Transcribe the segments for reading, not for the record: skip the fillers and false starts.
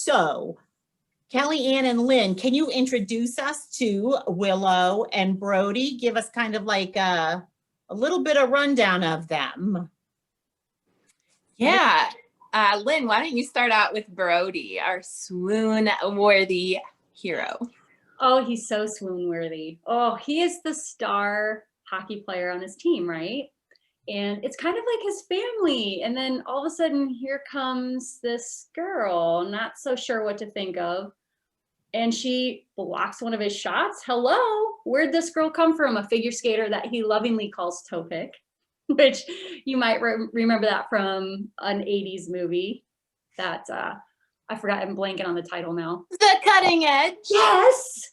So Kellyanne and Lynn, can you introduce us to Willow and Brody? Give us kind of like a little bit of rundown of them. Yeah. Lynn, why don't you start out with Brody, our swoon-worthy hero? Oh, he's so swoon-worthy. Oh, he is the star hockey player on his team, right? And it's kind of like his family. And then all of a sudden, here comes this girl, not so sure what to think of. And she blocks one of his shots. Hello, where'd this girl come from? A figure skater that he lovingly calls toe pick, which you might remember that from an 80s movie that I forgot, I'm blanking on the title now. The Cutting Edge. Yes.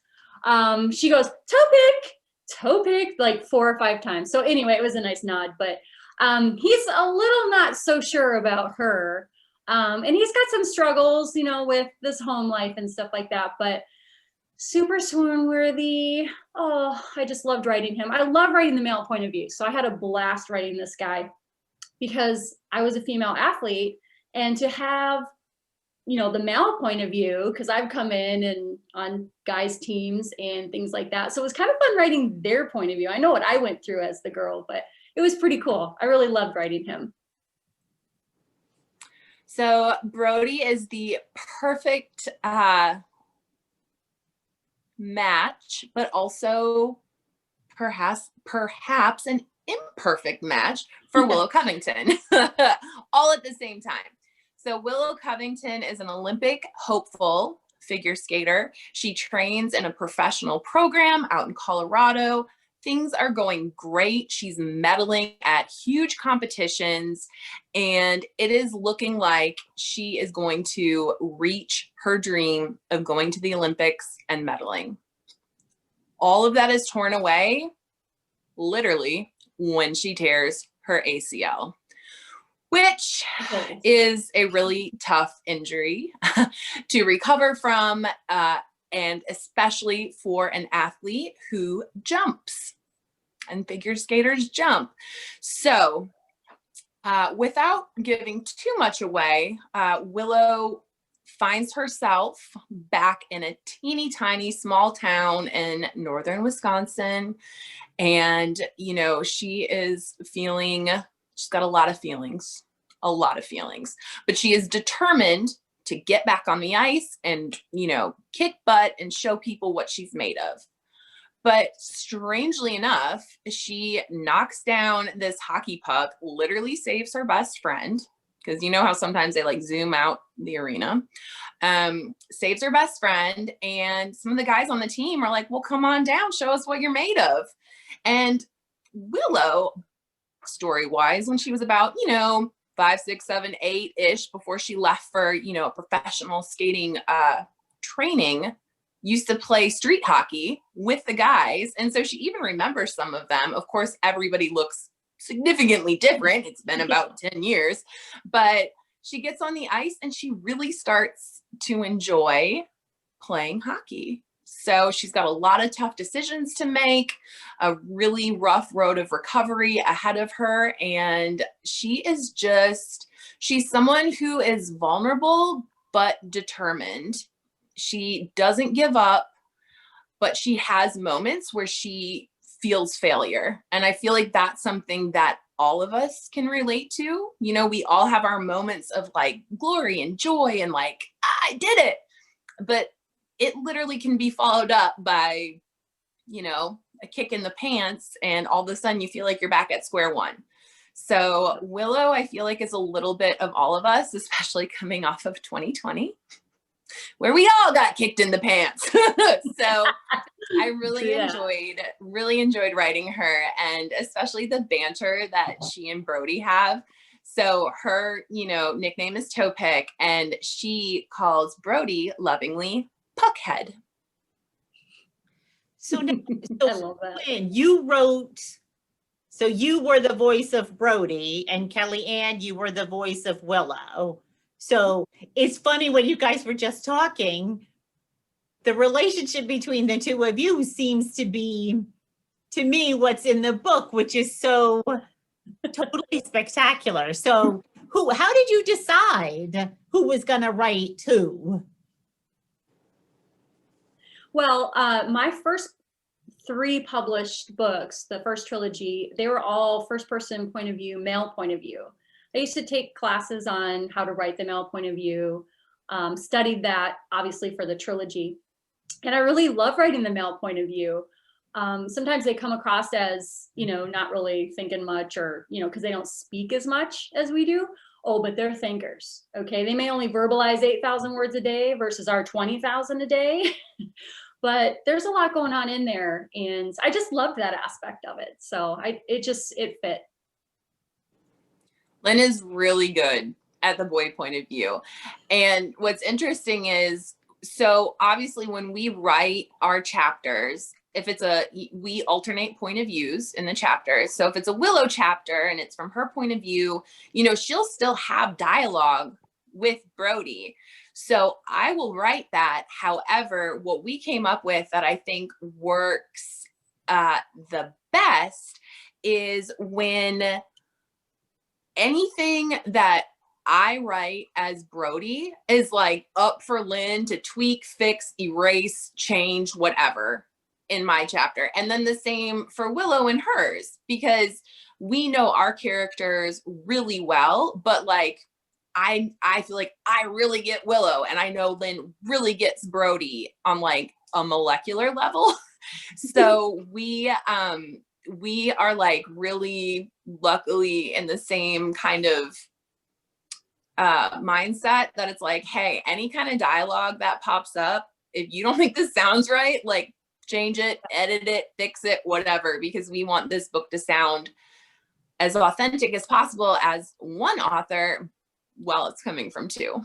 She goes, toe pick, like 4 or 5 times. So anyway, it was a nice nod, but he's a little not so sure about her. And he's got some struggles, you know, with this home life and stuff like that, but super swoon worthy. Oh, I just loved writing him. I love writing the male point of view. So I had a blast writing this guy because I was a female athlete, and to have, you know, the male point of view, because I've come in and on guys' teams and things like that. So it was kind of fun writing their point of view. I know what I went through as the girl, but it was pretty cool. I really loved writing him. So Brody is the perfect match, but also perhaps an imperfect match for Willow Covington, all at the same time. So Willow Covington is an Olympic hopeful figure skater. She trains in a professional program out in Colorado. Things are going great. She's medaling at huge competitions, and it is looking like she is going to reach her dream of going to the Olympics and medaling. All of that is torn away, literally, when she tears her ACL, which is a really tough injury to recover from, and especially for an athlete who jumps, and figure skaters jump. So without giving too much away, Willow finds herself back in a teeny tiny small town in northern Wisconsin. And, you know, she is feeling, she's got a lot of feelings, but she is determined to get back on the ice and, you know, kick butt and show people what she's made of. But strangely enough, she knocks down this hockey puck, literally saves her best friend, because you know how sometimes they like zoom out the arena, saves her best friend. And some of the guys on the team are like, well, come on down, show us what you're made of. And Willow, story-wise, when she was about, you know, 5, 6, 7, 8-ish, before she left for, you know, a professional skating training, used to play street hockey with the guys. And so she even remembers some of them. Of course, everybody looks significantly different. It's been about 10 years, but she gets on the ice and she really starts to enjoy playing hockey. So she's got a lot of tough decisions to make, a really rough road of recovery ahead of her. And she's someone who is vulnerable, but determined. She doesn't give up, but she has moments where she feels failure. And I feel like that's something that all of us can relate to. You know, we all have our moments of like glory and joy and like, I did it. But it literally can be followed up by, you know, a kick in the pants, and all of a sudden you feel like you're back at square one. So Willow, I feel like, is a little bit of all of us, especially coming off of 2020, where we all got kicked in the pants. So I really enjoyed writing her, and especially the banter that she and Brody have. So her, you know, nickname is Toe Pick, and she calls Brody lovingly Puckhead. So, now, I love that. Lynn, you wrote, so you were the voice of Brody, and Kellyanne, you were the voice of Willow. So it's funny when you guys were just talking, the relationship between the two of you seems to be, to me, what's in the book, which is so totally spectacular. So how did you decide who was going to write who? Well, my first 3 published books, the first trilogy, they were all first person point of view, male point of view. I used to take classes on how to write the male point of view, studied that obviously for the trilogy. And I really love writing the male point of view. Sometimes they come across as, not really thinking much, or, because they don't speak as much as we do. Oh, but they're thinkers. Okay. They may only verbalize 8,000 words a day versus our 20,000 a day. But there's a lot going on in there. And I just loved that aspect of it. So it fit. Lynn is really good at the boy point of view. And what's interesting is, so obviously when we write our chapters, we alternate point of views in the chapters. So if it's a Willow chapter and it's from her point of view, she'll still have dialogue with Brody. So I will write that. However, what we came up with that I think works the best is when anything that I write as Brody is like up for Lynn to tweak, fix, erase, change, whatever in my chapter. And then the same for Willow and hers, because we know our characters really well, but like, I feel like I really get Willow, and I know Lynn really gets Brody on like a molecular level. So we are like really luckily in the same kind of mindset that it's like, hey, any kind of dialogue that pops up, if you don't think this sounds right, like change it, edit it, fix it, whatever, because we want this book to sound as authentic as possible as one author while it's coming from 2.